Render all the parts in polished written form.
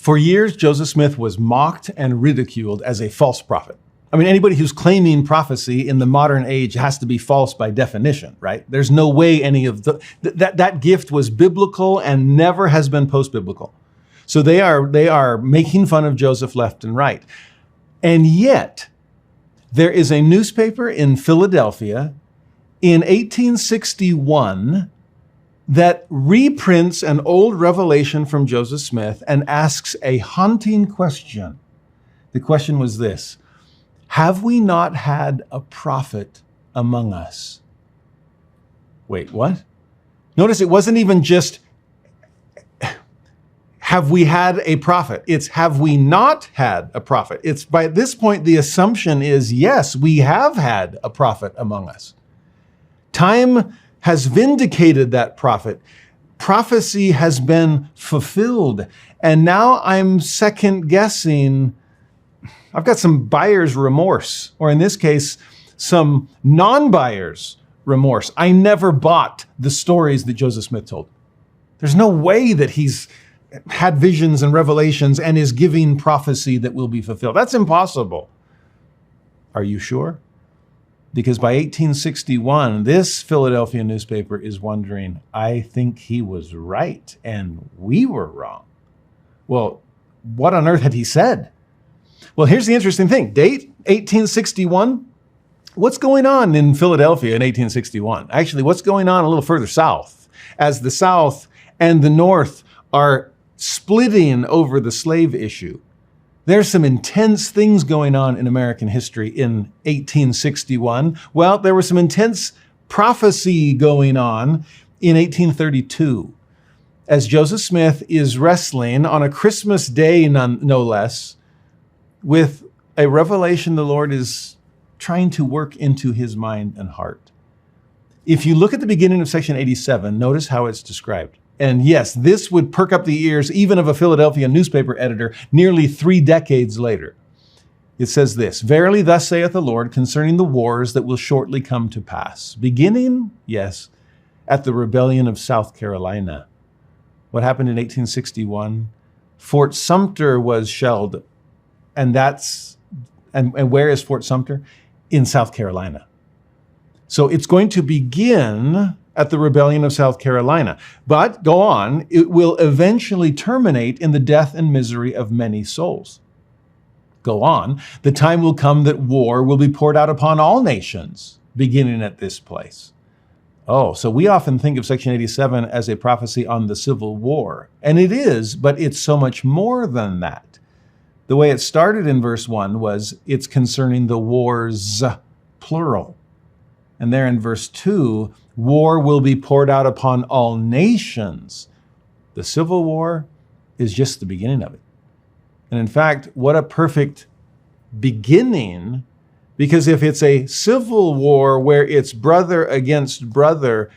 For years, Joseph Smith was mocked and ridiculed as a false prophet. I mean, anybody who's claiming prophecy in the modern age has to be false by definition, right? There's no way any of that gift was biblical and never has been post-biblical. So they are making fun of Joseph left and right. And yet, there is a newspaper in Philadelphia in 1861 that reprints an old revelation from Joseph Smith and asks a haunting question. The question was this: have we not had a prophet among us? Wait, what? Notice it wasn't even just, have we had a prophet? It's, have we not had a prophet? It's, by this point, the assumption is, yes, we have had a prophet among us. Time has vindicated that prophet. Prophecy has been fulfilled. And now I'm second guessing. I've got some buyer's remorse, or in this case, some non-buyer's remorse. I never bought the stories that Joseph Smith told. There's no way that he's had visions and revelations and is giving prophecy that will be fulfilled. That's impossible. Are you sure? Because by 1861, this Philadelphia newspaper is wondering, I think he was right and we were wrong. Well, what on earth had he said? Well, here's the interesting thing. Date, 1861. What's going on in Philadelphia in 1861? Actually, what's going on a little further south, as the South and the North are splitting over the slave issue? There's some intense things going on in American history in 1861. Well, there was some intense prophecy going on in 1832, as Joseph Smith is wrestling on a Christmas day, no less, with a revelation the Lord is trying to work into his mind and heart. If you look at the beginning of section 87, notice how it's described. And yes, this would perk up the ears even of a Philadelphia newspaper editor nearly 3 decades later. It says this: verily thus saith the Lord concerning the wars that will shortly come to pass, beginning, yes, at the rebellion of South Carolina. What happened in 1861? Fort Sumter was shelled. And where is Fort Sumter? In South Carolina. So it's going to begin at the rebellion of South Carolina. But go on, it will eventually terminate in the death and misery of many souls. Go on, the time will come that war will be poured out upon all nations, beginning at this place. Oh, so we often think of section 87 as a prophecy on the Civil War. And it is, but it's so much more than that. The way it started in verse 1 was it's concerning the wars, plural. And there in verse 2, war will be poured out upon all nations. The Civil War is just the beginning of it. And in fact, what a perfect beginning, because if it's a civil war where it's brother against brother,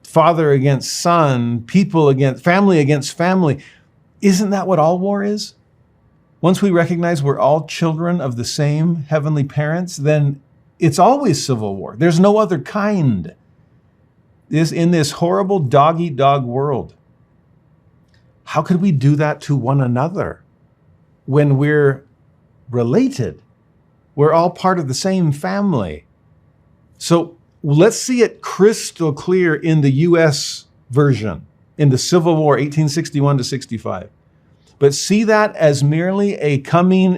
father against son, people against family, isn't that what all war is? Once we recognize we're all children of the same heavenly parents, then it's always civil war. There's no other kind. In this horrible dog-eat-dog world. How could we do that to one another when we're related? We're all part of the same family. So let's see it crystal clear in the U.S. version, in the Civil War, 1861 to 65. But see that as merely a preview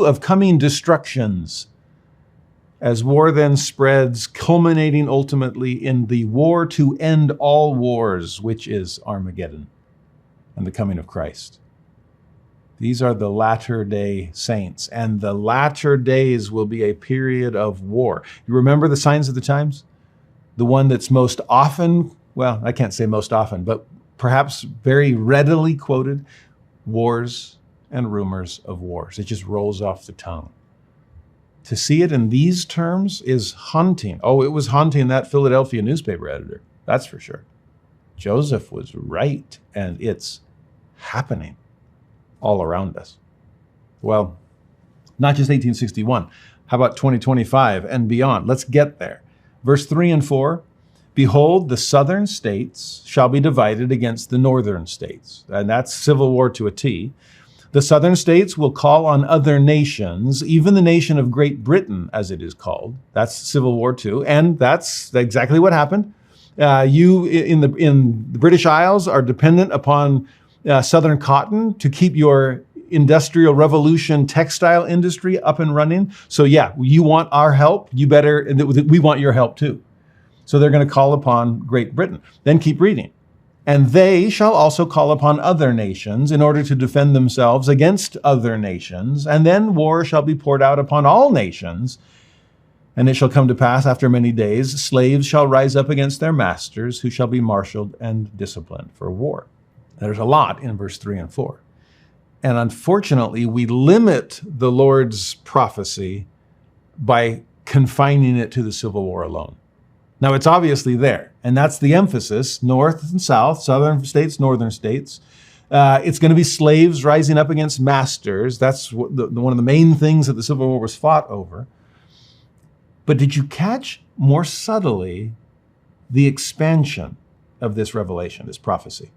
of coming destructions, as war then spreads, culminating ultimately in the war to end all wars, which is Armageddon and the coming of Christ. These are the latter-day saints, and the latter days will be a period of war. You remember the signs of the times? The one that's most often, well, I can't say most often, but perhaps very readily quoted, wars and rumors of wars. It just rolls off the tongue. To see it in these terms is haunting. Oh, it was haunting that Philadelphia newspaper editor, that's for sure. Joseph was right, and it's happening all around us. Well, not just 1861. How about 2025 and beyond? Let's get there. Verse 3 and 4, Behold, the southern states shall be divided against the northern states. And that's civil war to a T. The southern states will call on other nations, even the nation of Great Britain, as it is called. That's civil war too. And that's exactly what happened. You in the British Isles are dependent upon southern cotton to keep your industrial revolution textile industry up and running. So yeah, you want our help, we want your help too. So they're going to call upon Great Britain. Then keep reading. And they shall also call upon other nations in order to defend themselves against other nations. And then war shall be poured out upon all nations. And it shall come to pass after many days, slaves shall rise up against their masters, who shall be marshaled and disciplined for war. There's a lot in verse 3 and 4. And unfortunately, we limit the Lord's prophecy by confining it to the Civil War alone. Now, it's obviously there, and that's the emphasis, north and south, southern states, northern states. It's going to be slaves rising up against masters. That's one of the main things that the Civil War was fought over. But did you catch more subtly the expansion of this revelation, this prophecy?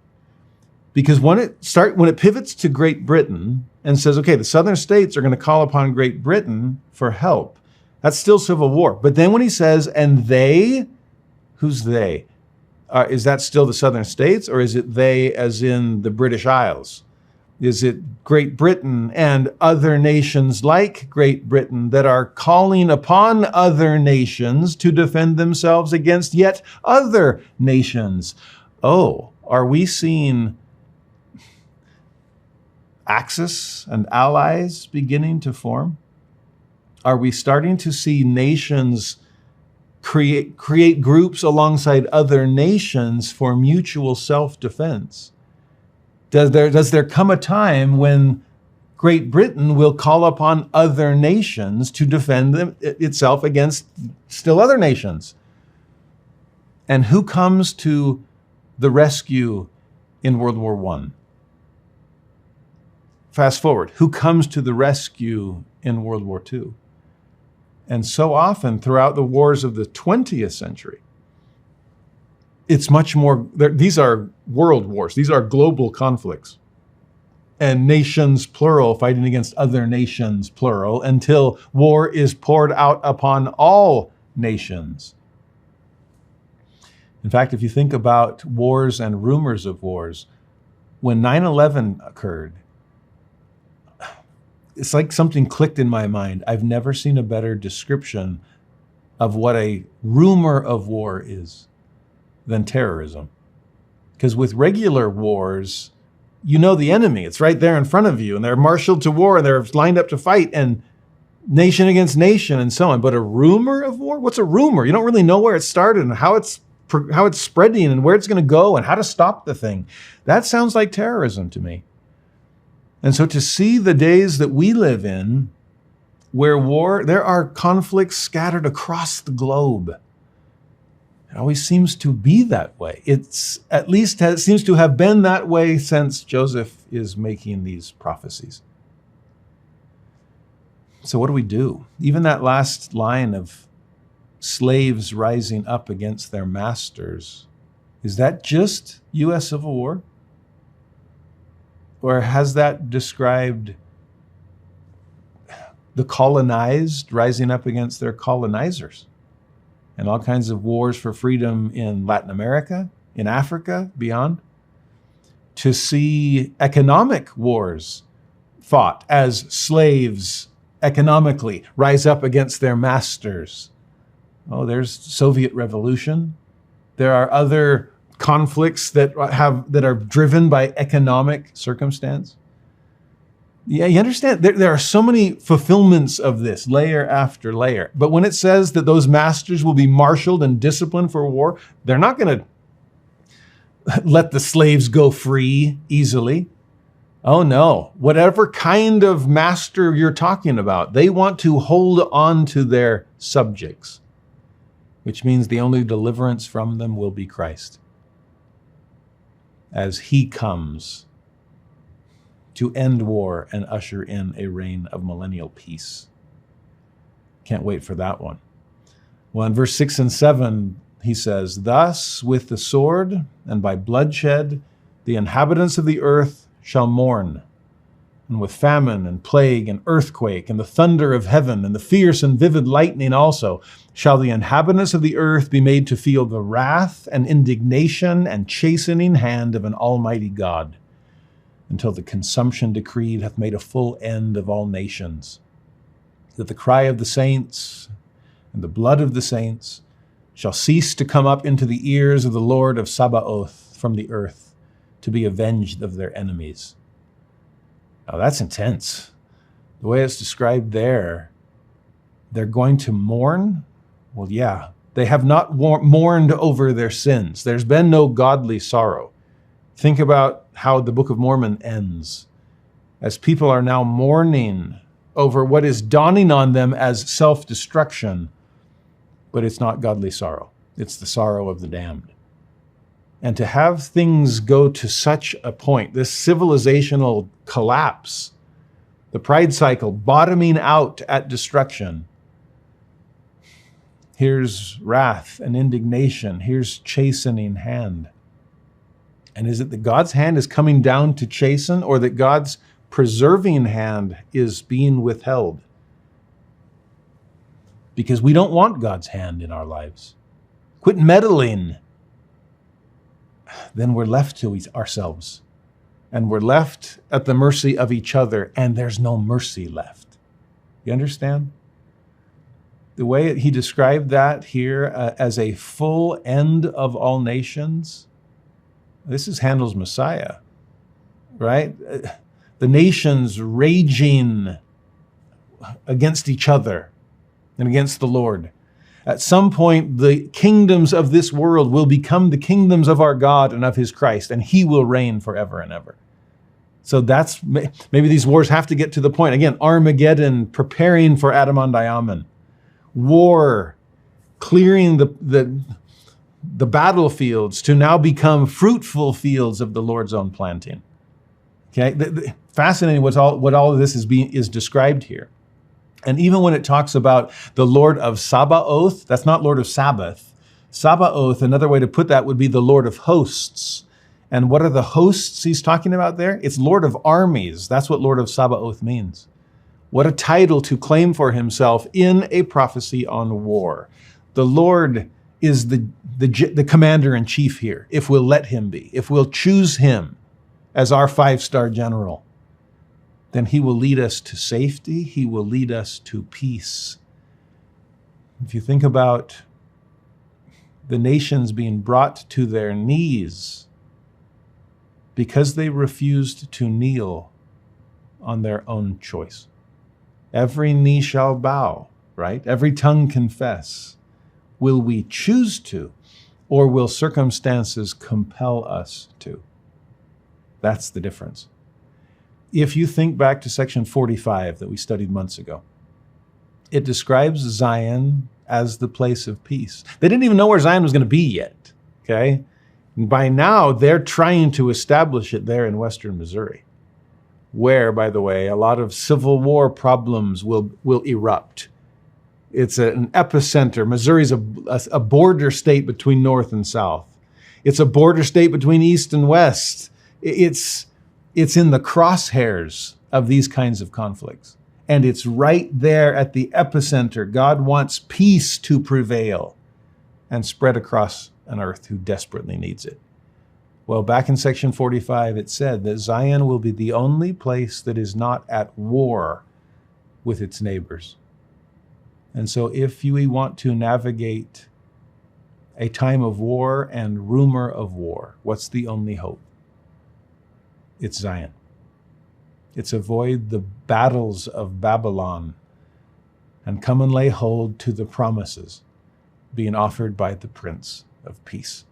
Because when it pivots to Great Britain and says, okay, the southern states are going to call upon Great Britain for help, that's still civil war. But then when he says, and they, who's they? Is that still the southern states, or is it they as in the British Isles? Is it Great Britain and other nations like Great Britain that are calling upon other nations to defend themselves against yet other nations? Oh, are we seeing Axis and allies beginning to form? Are we starting to see nations create groups alongside other nations for mutual self-defense? Does there come a time when Great Britain will call upon other nations to defend itself against still other nations? And who comes to the rescue in World War I? Fast forward, who comes to the rescue in World War II? And so often throughout the wars of the 20th century, it's much more, these are world wars. These are global conflicts. And nations, plural, fighting against other nations, plural, until war is poured out upon all nations. In fact, if you think about wars and rumors of wars, when 9/11 occurred, it's like something clicked in my mind. I've never seen a better description of what a rumor of war is than terrorism. Because with regular wars, you know the enemy. It's right there in front of you, and they're marshaled to war, and they're lined up to fight, and nation against nation, and so on. But a rumor of war? What's a rumor? You don't really know where it started and how it's spreading and where it's going to go and how to stop the thing. That sounds like terrorism to me. And so to see the days that we live in, where there are conflicts scattered across the globe. It always seems to be that way. It seems to have been that way since Joseph is making these prophecies. So what do we do? Even that last line of slaves rising up against their masters, is that just U.S. Civil War? Or has that described the colonized rising up against their colonizers? And all kinds of wars for freedom in Latin America, in Africa, beyond? To see economic wars fought as slaves economically rise up against their masters. Oh, there's Soviet Revolution. There are other conflicts that are driven by economic circumstance. Yeah, you understand? There are so many fulfillments of this, layer after layer. But when it says that those masters will be marshaled and disciplined for war, they're not going to let the slaves go free easily. Oh no, whatever kind of master you're talking about, they want to hold on to their subjects, which means the only deliverance from them will be Christ, as he comes to end war and usher in a reign of millennial peace. Can't wait for that one. Well, in verse 6 and 7, he says, thus with the sword and by bloodshed, the inhabitants of the earth shall mourn, and with famine and plague and earthquake and the thunder of heaven and the fierce and vivid lightning also shall the inhabitants of the earth be made to feel the wrath and indignation and chastening hand of an almighty God, until the consumption decreed hath made a full end of all nations, that the cry of the saints and the blood of the saints shall cease to come up into the ears of the Lord of Sabaoth from the earth, to be avenged of their enemies. Now that's intense. The way it's described there, they're going to mourn. Well, yeah, they have not mourned over their sins. There's been no godly sorrow. Think about how the Book of Mormon ends, as people are now mourning over what is dawning on them as self-destruction, but it's not godly sorrow. It's the sorrow of the damned. And to have things go to such a point, this civilizational collapse, the pride cycle bottoming out at destruction, here's wrath and indignation, here's chastening hand. And is it that God's hand is coming down to chasten, or that God's preserving hand is being withheld? Because we don't want God's hand in our lives. Quit meddling. Then we're left to ourselves, and we're left at the mercy of each other, and there's no mercy left. You understand? The way he described that here as a full end of all nations, this is Handel's Messiah, right? The nations raging against each other and against the Lord. At some point, the kingdoms of this world will become the kingdoms of our God and of his Christ, and he will reign forever and ever. So that's, maybe these wars have to get to the point. Again, Armageddon, preparing for Adam-on-Diamond. War, clearing the battlefields to now become fruitful fields of the Lord's own planting. Okay, fascinating what all of this is described here. And even when it talks about the Lord of Sabaoth, that's not Lord of Sabbath. Sabaoth, another way to put that would be the Lord of hosts. And what are the hosts he's talking about there? It's Lord of armies. That's what Lord of Sabaoth means. What a title to claim for himself in a prophecy on war. The Lord is the commander-in-chief here, if we'll let him be. If we'll choose him as our 5-star general, then he will lead us to safety. He will lead us to peace. If you think about the nations being brought to their knees because they refused to kneel on their own choice. Every knee shall bow, right? Every tongue confess. Will we choose to, or will circumstances compel us to? That's the difference. If you think back to section 45 that we studied months ago, it describes Zion as the place of peace. They didn't even know where Zion was going to be yet, okay? And by now, they're trying to establish it there in western Missouri, where, by the way, a lot of civil war problems will erupt. It's an epicenter. Missouri's a border state between North and South. It's a border state between East and West. It's in the crosshairs of these kinds of conflicts. And it's right there at the epicenter. God wants peace to prevail and spread across an earth who desperately needs it. Well, back in section 45, it said that Zion will be the only place that is not at war with its neighbors. And so if we want to navigate a time of war and rumor of war, what's the only hope? It's Zion. It's avoid the battles of Babylon and come and lay hold to the promises being offered by the Prince of Peace.